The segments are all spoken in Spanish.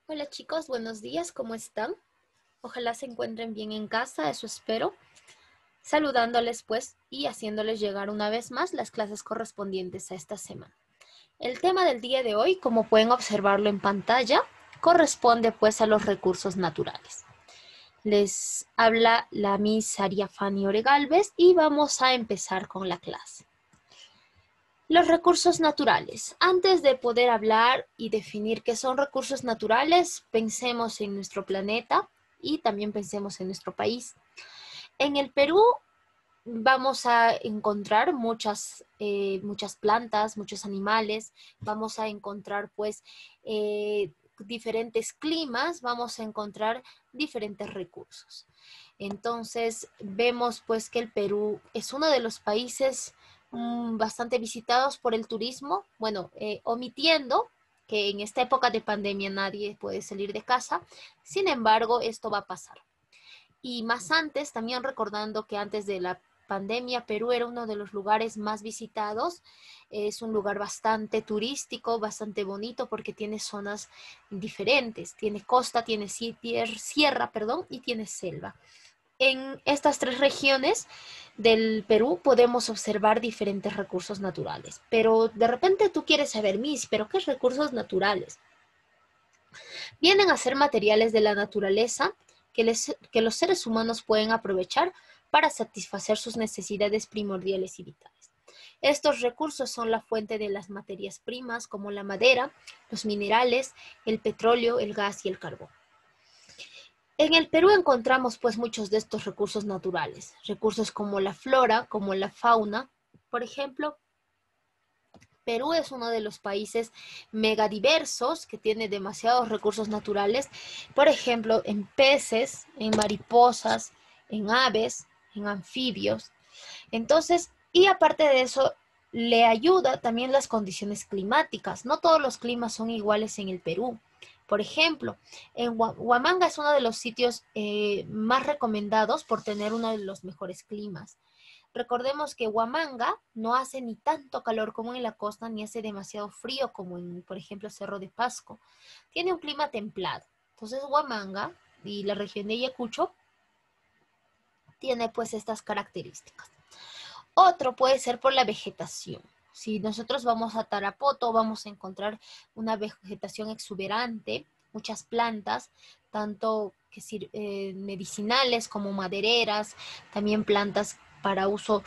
Hola chicos, buenos días, ¿cómo están? Ojalá se encuentren bien en casa, eso espero. Saludándoles pues y haciéndoles llegar una vez más las clases correspondientes a esta semana. El tema del día de hoy, como pueden observarlo en pantalla, corresponde pues a los recursos naturales. Les habla la Miss Aria Fanny Oregalves y vamos a empezar con la clase. Los recursos naturales. Antes de poder hablar y definir qué son recursos naturales, pensemos en nuestro planeta y también pensemos en nuestro país. En el Perú vamos a encontrar muchas plantas, muchos animales, vamos a encontrar pues diferentes climas, vamos a encontrar diferentes recursos. Entonces vemos pues que el Perú es uno de los países bastante visitados por el turismo, bueno, omitiendo que en esta época de pandemia nadie puede salir de casa, sin embargo esto va a pasar. Y más antes, también recordando que antes de la pandemia, Perú era uno de los lugares más visitados. Es un lugar bastante turístico, bastante bonito porque tiene zonas diferentes. Tiene costa, tiene sierra, y tiene selva. En estas tres regiones del Perú podemos observar diferentes recursos naturales. Pero de repente tú quieres saber, Miss, ¿pero qué recursos naturales? Vienen a ser materiales de la naturaleza que los seres humanos pueden aprovechar para satisfacer sus necesidades primordiales y vitales. Estos recursos son la fuente de las materias primas como la madera, los minerales, el petróleo, el gas y el carbón. En el Perú encontramos pues muchos de estos recursos naturales, recursos como la flora, como la fauna. Por ejemplo, Perú es uno de los países megadiversos que tiene demasiados recursos naturales, por ejemplo, en peces, en mariposas, en aves, en anfibios. Entonces, y aparte de eso, le ayuda también las condiciones climáticas. No todos los climas son iguales en el Perú. Por ejemplo, en Huamanga es uno de los sitios más recomendados por tener uno de los mejores climas. Recordemos que Huamanga no hace ni tanto calor como en la costa, ni hace demasiado frío como en, por ejemplo, Cerro de Pasco. Tiene un clima templado. Entonces, Huamanga y la región de Ayacucho tiene pues estas características. Otro puede ser por la vegetación. Si nosotros vamos a Tarapoto, vamos a encontrar una vegetación exuberante, muchas plantas, tanto que medicinales como madereras, también plantas para uso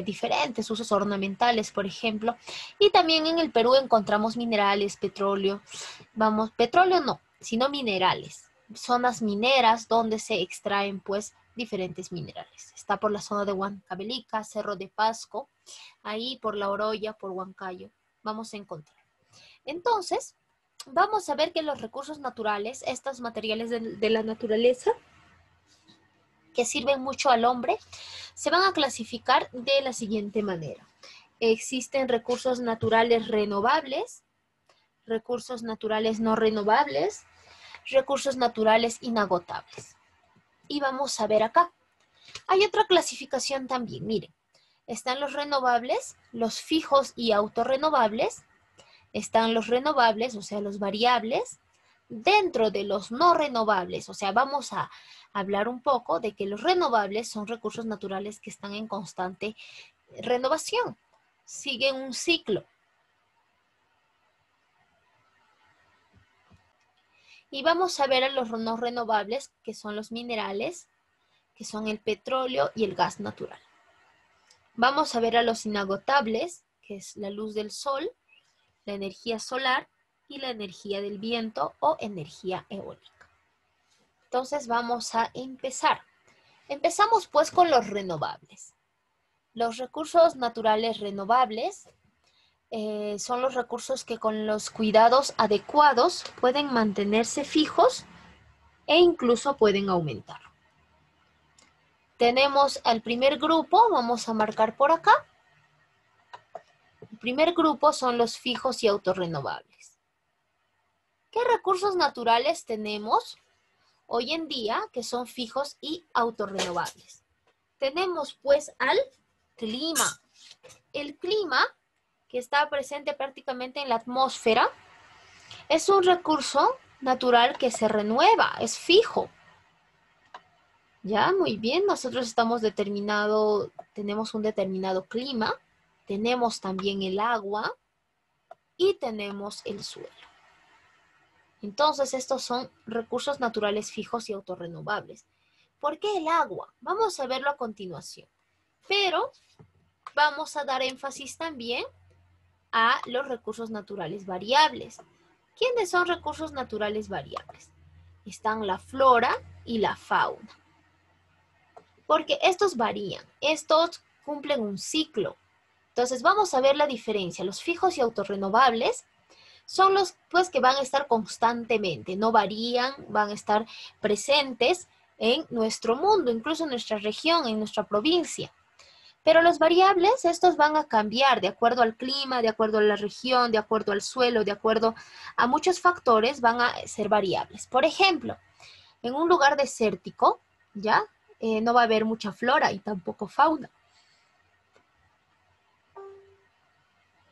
diferentes, usos ornamentales, por ejemplo. Y también en el Perú encontramos minerales, petróleo. Vamos, petróleo no, sino minerales. Zonas mineras donde se extraen pues diferentes minerales. Está por la zona de Huancavelica, Cerro de Pasco, ahí por La Oroya, por Huancayo, vamos a encontrar. Entonces, vamos a ver que los recursos naturales, estos materiales de la naturaleza, que sirven mucho al hombre, se van a clasificar de la siguiente manera. Existen recursos naturales renovables, recursos naturales no renovables, recursos naturales inagotables. Y vamos a ver acá. Hay otra clasificación también, miren. Están los renovables, los fijos y autorrenovables. Están los renovables, o sea, los variables. Dentro de los no renovables, o sea, vamos a hablar un poco de que los renovables son recursos naturales que están en constante renovación. Siguen un ciclo. Y vamos a ver a los no renovables, que son los minerales, que son el petróleo y el gas natural. Vamos a ver a los inagotables, que es la luz del sol, la energía solar y la energía del viento o energía eólica. Entonces vamos a empezar. Empezamos pues con los renovables. Los recursos naturales renovables son los recursos que con los cuidados adecuados pueden mantenerse fijos e incluso pueden aumentar. Tenemos al primer grupo, vamos a marcar por acá. El primer grupo son los fijos y autorrenovables. ¿Qué recursos naturales tenemos hoy en día que son fijos y autorrenovables? Tenemos pues al clima. El clima, que está presente prácticamente en la atmósfera, es un recurso natural que se renueva, es fijo. Ya, muy bien, nosotros tenemos un determinado clima, tenemos también el agua y tenemos el suelo. Entonces, estos son recursos naturales fijos y autorrenovables. ¿Por qué el agua? Vamos a verlo a continuación. Pero vamos a dar énfasis también a los recursos naturales variables. ¿Quiénes son recursos naturales variables? Están la flora y la fauna. Porque estos varían, estos cumplen un ciclo. Entonces vamos a ver la diferencia. Los fijos y autorrenovables son los pues, que van a estar constantemente, no varían, van a estar presentes en nuestro mundo, incluso en nuestra región, en nuestra provincia. Pero los variables, estos van a cambiar de acuerdo al clima, de acuerdo a la región, de acuerdo al suelo, de acuerdo a muchos factores, van a ser variables. Por ejemplo, en un lugar desértico, ¿ya? No va a haber mucha flora y tampoco fauna.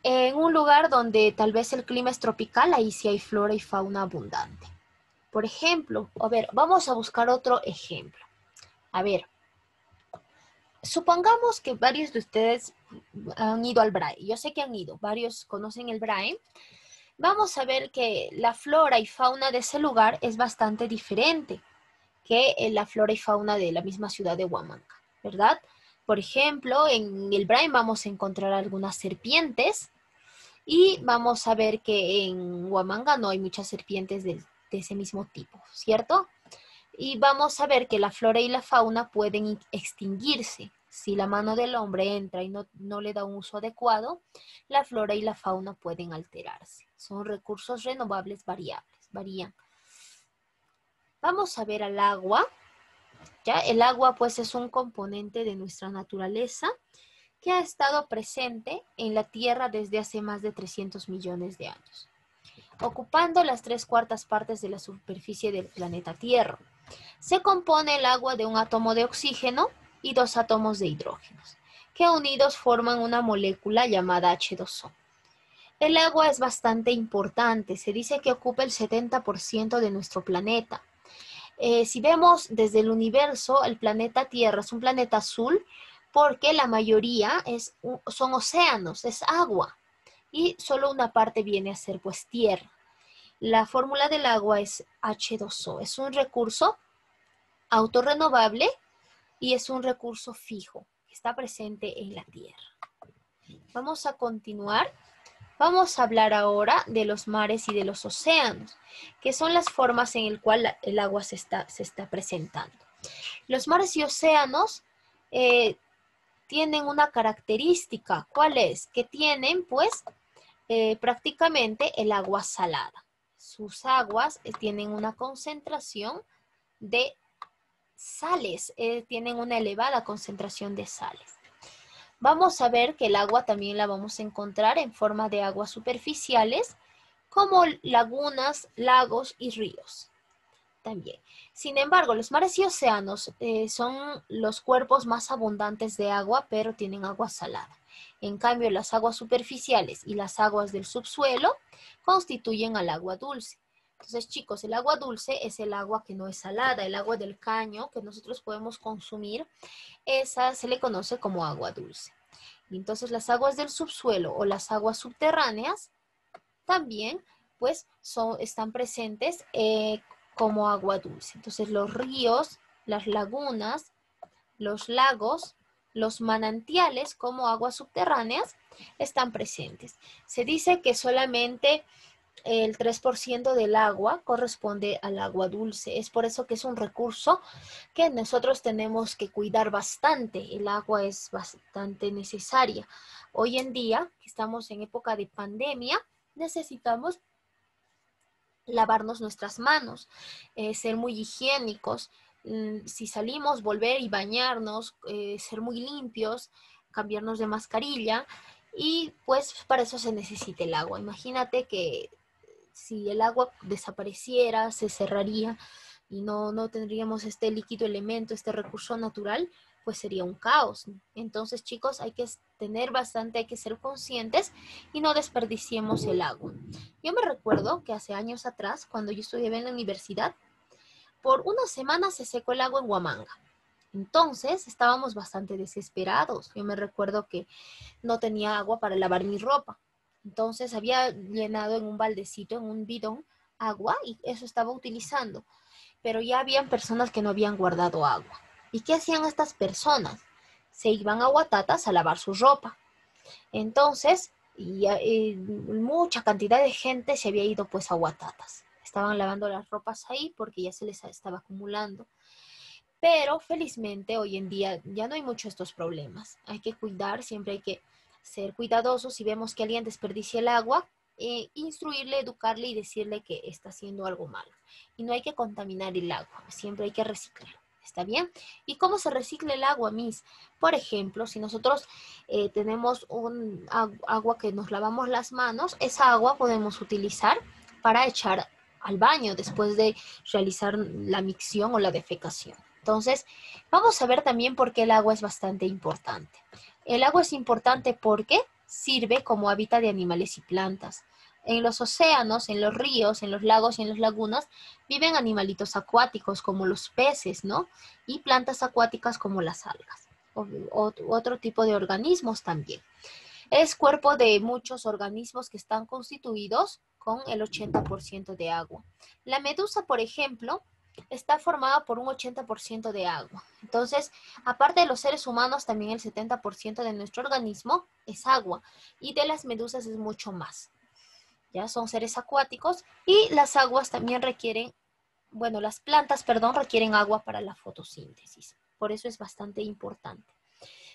En un lugar donde tal vez el clima es tropical, ahí sí hay flora y fauna abundante. Por ejemplo, a ver, vamos a buscar otro ejemplo. A ver, supongamos que varios de ustedes han ido al BRAE. Yo sé que han ido, varios conocen el BRAE. Vamos a ver que la flora y fauna de ese lugar es bastante diferente que la flora y fauna de la misma ciudad de Huamanga, ¿verdad? Por ejemplo, en el BRAE vamos a encontrar algunas serpientes y vamos a ver que en Huamanga no hay muchas serpientes de ese mismo tipo, ¿cierto? Y vamos a ver que la flora y la fauna pueden extinguirse. Si la mano del hombre entra y no le da un uso adecuado, la flora y la fauna pueden alterarse. Son recursos renovables variables, varían. Vamos a ver al agua. ¿Ya? El agua pues es un componente de nuestra naturaleza que ha estado presente en la Tierra desde hace más de 300 millones de años, ocupando las 3/4 partes de la superficie del planeta Tierra. Se compone el agua de un átomo de oxígeno y 2 átomos de hidrógeno, que unidos forman una molécula llamada H2O. El agua es bastante importante, se dice que ocupa el 70% de nuestro planeta. Si vemos desde el universo, el planeta Tierra es un planeta azul porque la mayoría son océanos, es agua, y solo una parte viene a ser pues tierra. La fórmula del agua es H2O, es un recurso autorrenovable y es un recurso fijo que está presente en la Tierra. Vamos a continuar. Vamos a hablar ahora de los mares y de los océanos, que son las formas en las cuales el agua se está presentando. Los mares y océanos tienen una característica. ¿Cuál es? Que tienen, pues, prácticamente el agua salada. Sus aguas tienen una concentración de sales, tienen una elevada concentración de sales. Vamos a ver que el agua también la vamos a encontrar en forma de aguas superficiales, como lagunas, lagos y ríos. También. Sin embargo, los mares y océanos son los cuerpos más abundantes de agua, pero tienen agua salada. En cambio, las aguas superficiales y las aguas del subsuelo constituyen al agua dulce. Entonces, chicos, el agua dulce es el agua que no es salada, el agua del caño que nosotros podemos consumir, esa se le conoce como agua dulce. Y entonces las aguas del subsuelo o las aguas subterráneas también pues están presentes como agua dulce. Entonces los ríos, las lagunas, los lagos, los manantiales como aguas subterráneas están presentes. Se dice que solamente el 3% del agua corresponde al agua dulce. Es por eso que es un recurso que nosotros tenemos que cuidar bastante. El agua es bastante necesaria. Hoy en día, que estamos en época de pandemia, necesitamos lavarnos nuestras manos, ser muy higiénicos. Si salimos, volver y bañarnos, ser muy limpios, cambiarnos de mascarilla. Y pues para eso se necesita el agua. Imagínate que si el agua desapareciera, se cerraría y no tendríamos este líquido elemento, este recurso natural, pues sería un caos. Entonces, chicos, hay que tener bastante, hay que ser conscientes y no desperdiciemos el agua. Yo me recuerdo que hace años atrás, cuando yo estudiaba en la universidad, por una semana se secó el agua en Huamanga. Entonces, estábamos bastante desesperados. Yo me recuerdo que no tenía agua para lavar mi ropa. Entonces, había llenado en un baldecito, en un bidón, agua y eso estaba utilizando. Pero ya habían personas que no habían guardado agua. ¿Y qué hacían estas personas? Se iban a Guatatas a lavar su ropa. Entonces, mucha cantidad de gente se había ido pues a Guatatas. Estaban lavando las ropas ahí porque ya se les estaba acumulando. Pero felizmente hoy en día ya no hay mucho estos problemas. Hay que cuidar, siempre hay que ser cuidadosos. Si vemos que alguien desperdicia el agua, instruirle, educarle y decirle que está haciendo algo malo. Y no hay que contaminar el agua, siempre hay que reciclar. ¿Está bien? ¿Y cómo se recicla el agua, Miss? Por ejemplo, si nosotros tenemos agua que nos lavamos las manos, esa agua podemos utilizar para echar al baño después de realizar la micción o la defecación. Entonces, vamos a ver también por qué el agua es bastante importante. El agua es importante porque sirve como hábitat de animales y plantas. En los océanos, en los ríos, en los lagos y en las lagunas viven animalitos acuáticos como los peces, ¿no? Y plantas acuáticas como las algas, o otro tipo de organismos también. Es cuerpo de muchos organismos que están constituidos con el 80% de agua. La medusa, por ejemplo, está formada por un 80% de agua. Entonces, aparte de los seres humanos, también el 70% de nuestro organismo es agua y de las medusas es mucho más. Ya son seres acuáticos y las aguas también requieren, bueno, las plantas, perdón, requieren agua para la fotosíntesis. Por eso es bastante importante.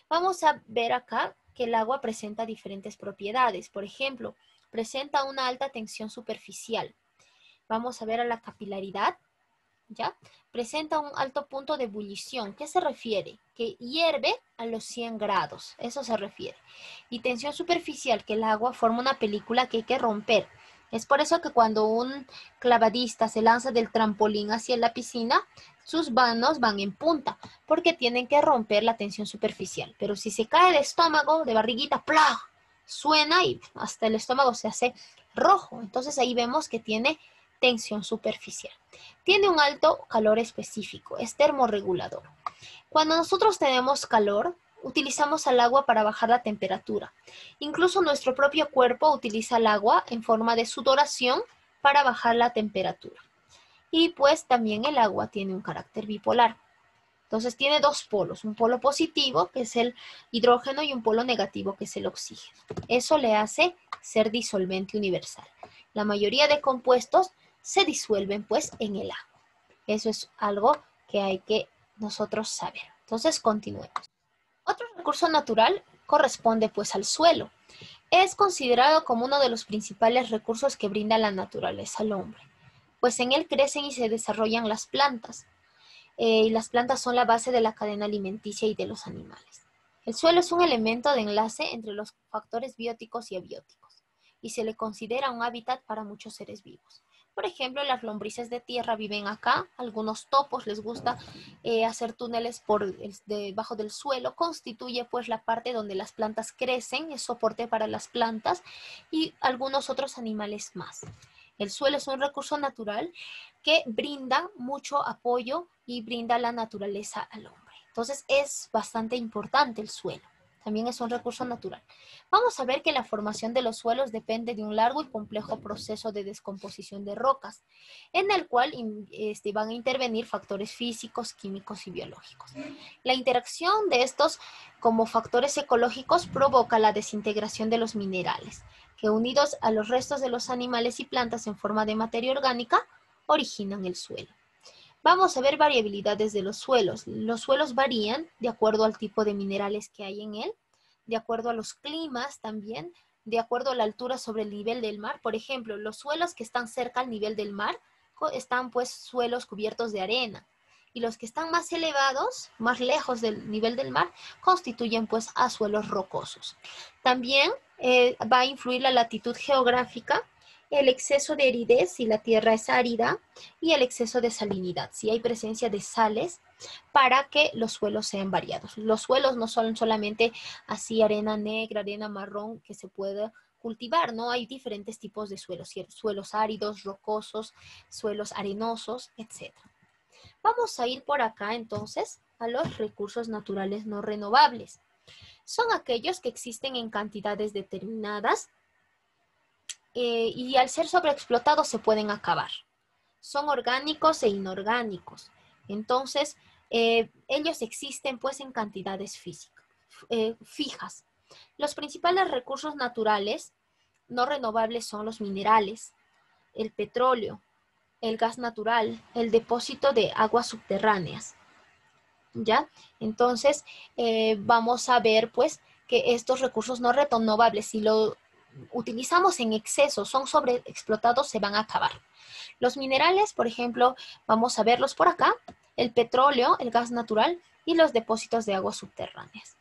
Vamos a ver acá que el agua presenta diferentes propiedades. Por ejemplo, presenta una alta tensión superficial. Vamos a ver a la capilaridad, ¿ya? Presenta un alto punto de ebullición. ¿Qué se refiere? Que hierve a los 100 grados. Eso se refiere. Y tensión superficial, que el agua forma una película que hay que romper. Es por eso que cuando un clavadista se lanza del trampolín hacia la piscina, sus manos van en punta, porque tienen que romper la tensión superficial. Pero si se cae de estómago, de barriguita, ¡plá!, suena y hasta el estómago se hace rojo. Entonces ahí vemos que tiene tensión superficial. Tiene un alto calor específico, es termorregulador. Cuando nosotros tenemos calor, utilizamos el agua para bajar la temperatura. Incluso nuestro propio cuerpo utiliza el agua en forma de sudoración para bajar la temperatura. Y pues también el agua tiene un carácter bipolar. Entonces tiene dos polos, un polo positivo que es el hidrógeno y un polo negativo que es el oxígeno. Eso le hace ser disolvente universal. La mayoría de compuestos se disuelven pues en el agua. Eso es algo que hay que nosotros saber. Entonces continuemos. Otro recurso natural corresponde pues al suelo. Es considerado como uno de los principales recursos que brinda la naturaleza al hombre, pues en él crecen y se desarrollan las plantas. Y las plantas son la base de la cadena alimenticia y de los animales. El suelo es un elemento de enlace entre los factores bióticos y abióticos, y se le considera un hábitat para muchos seres vivos. Por ejemplo, las lombrices de tierra viven acá, algunos topos les gusta hacer túneles por debajo del suelo, constituye pues la parte donde las plantas crecen, es soporte para las plantas y algunos otros animales más. El suelo es un recurso natural que brinda mucho apoyo y brinda la naturaleza al hombre. Entonces es bastante importante el suelo. También es un recurso natural. Vamos a ver que la formación de los suelos depende de un largo y complejo proceso de descomposición de rocas, en el cual van a intervenir factores físicos, químicos y biológicos. La interacción de estos como factores ecológicos provoca la desintegración de los minerales, que unidos a los restos de los animales y plantas en forma de materia orgánica, originan el suelo. Vamos a ver variabilidades de los suelos. Los suelos varían de acuerdo al tipo de minerales que hay en él, de acuerdo a los climas también, de acuerdo a la altura sobre el nivel del mar. Por ejemplo, los suelos que están cerca al nivel del mar están pues suelos cubiertos de arena. Y los que están más elevados, más lejos del nivel del mar, constituyen pues a suelos rocosos. También va a influir la latitud geográfica el exceso de aridez si la tierra es árida y el exceso de salinidad, si hay presencia de sales, para que los suelos sean variados. Los suelos no son solamente así arena negra, arena marrón que se puede cultivar, ¿no? Hay diferentes tipos de suelos, suelos áridos, rocosos, suelos arenosos, etc. Vamos a ir por acá entonces a los recursos naturales no renovables. Son aquellos que existen en cantidades determinadas y al ser sobreexplotados se pueden acabar. Son orgánicos e inorgánicos. Entonces, ellos existen pues en cantidades fijas. Los principales recursos naturales no renovables son los minerales, el petróleo, el gas natural, el depósito de aguas subterráneas. ¿Ya? Entonces, vamos a ver pues que estos recursos no renovables, si lo utilizamos en exceso, son sobreexplotados, se van a acabar. Los minerales, por ejemplo, vamos a verlos por acá, el petróleo, el gas natural y los depósitos de aguas subterráneas.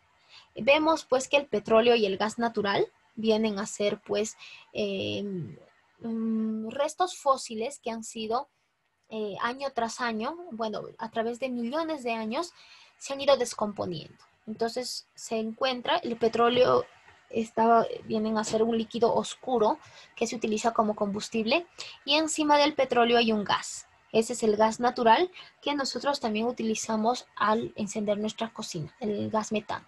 Vemos pues que el petróleo y el gas natural vienen a ser pues restos fósiles que han sido año tras año, bueno, a través de millones de años, se han ido descomponiendo. Entonces se encuentra el petróleo, vienen a ser un líquido oscuro que se utiliza como combustible y encima del petróleo hay un gas. Ese es el gas natural que nosotros también utilizamos al encender nuestra cocina, el gas metano.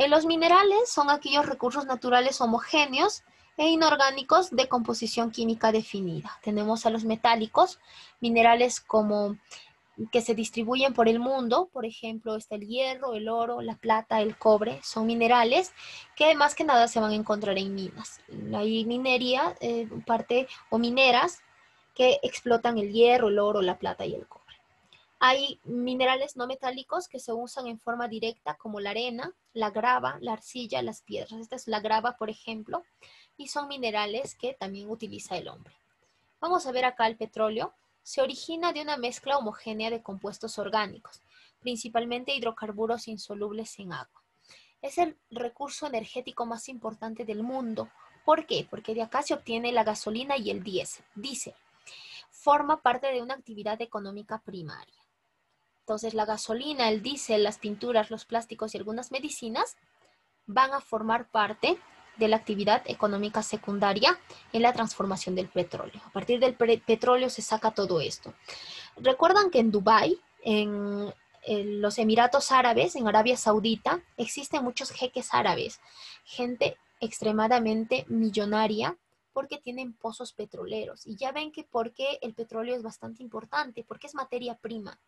Los minerales son aquellos recursos naturales homogéneos e inorgánicos de composición química definida. Tenemos a los metálicos, minerales como que se distribuyen por el mundo, por ejemplo, está el hierro, el oro, la plata, el cobre, son minerales que más que nada se van a encontrar en minas. Hay minería, o mineras que explotan el hierro, el oro, la plata y el cobre. Hay minerales no metálicos que se usan en forma directa como la arena, la grava, la arcilla, las piedras. Esta es la grava, por ejemplo, y son minerales que también utiliza el hombre. Vamos a ver acá el petróleo. Se origina de una mezcla homogénea de compuestos orgánicos, principalmente hidrocarburos insolubles en agua. Es el recurso energético más importante del mundo. ¿Por qué? Porque de acá se obtiene la gasolina y el diésel. Forma parte de una actividad económica primaria. Entonces, la gasolina, el diésel, las pinturas, los plásticos y algunas medicinas van a formar parte de la actividad económica secundaria en la transformación del petróleo. A partir del petróleo se saca todo esto. Recuerdan que en Dubái, en los Emiratos Árabes, en Arabia Saudita, existen muchos jeques árabes, gente extremadamente millonaria porque tienen pozos petroleros. Y ya ven que porque el petróleo es bastante importante, porque es materia prima.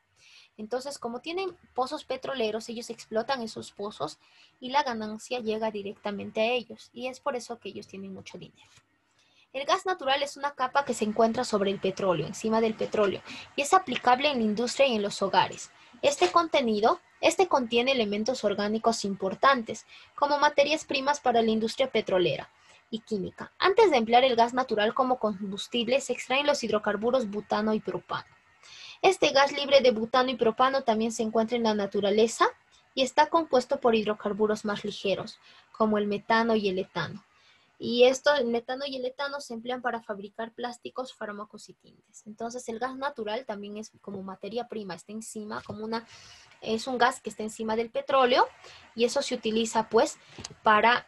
Entonces, como tienen pozos petroleros, ellos explotan esos pozos y la ganancia llega directamente a ellos. Y es por eso que ellos tienen mucho dinero. El gas natural es una capa que se encuentra sobre el petróleo, encima del petróleo, y es aplicable en la industria y en los hogares. Este contiene elementos orgánicos importantes, como materias primas para la industria petrolera y química. Antes de emplear el gas natural como combustible, se extraen los hidrocarburos butano y propano. Este gas libre de butano y propano también se encuentra en la naturaleza y está compuesto por hidrocarburos más ligeros, como el metano y el etano. Y el metano y el etano se emplean para fabricar plásticos, fármacos y tintes. Entonces el gas natural también es como materia prima, está encima, es un gas que está encima del petróleo y eso se utiliza pues para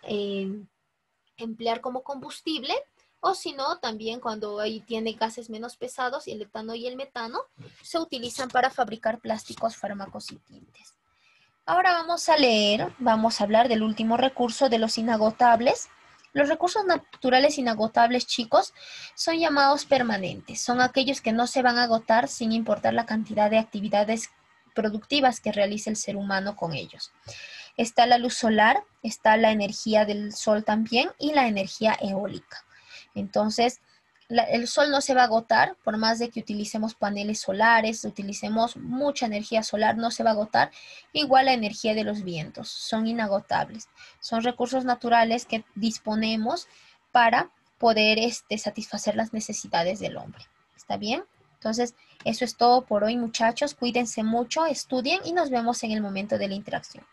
emplear como combustible. O si no, también cuando ahí tiene gases menos pesados, y el etano y el metano, se utilizan para fabricar plásticos, fármacos y tintes. Ahora vamos a hablar del último recurso de los inagotables. Los recursos naturales inagotables, chicos, son llamados permanentes. Son aquellos que no se van a agotar sin importar la cantidad de actividades productivas que realice el ser humano con ellos. Está la luz solar, está la energía del sol también y la energía eólica. Entonces, el sol no se va a agotar, por más de que utilicemos paneles solares, utilicemos mucha energía solar, no se va a agotar. Igual la energía de los vientos, son inagotables. Son recursos naturales que disponemos para poder satisfacer las necesidades del hombre. ¿Está bien? Entonces, eso es todo por hoy, muchachos. Cuídense mucho, estudien y nos vemos en el momento de la interacción.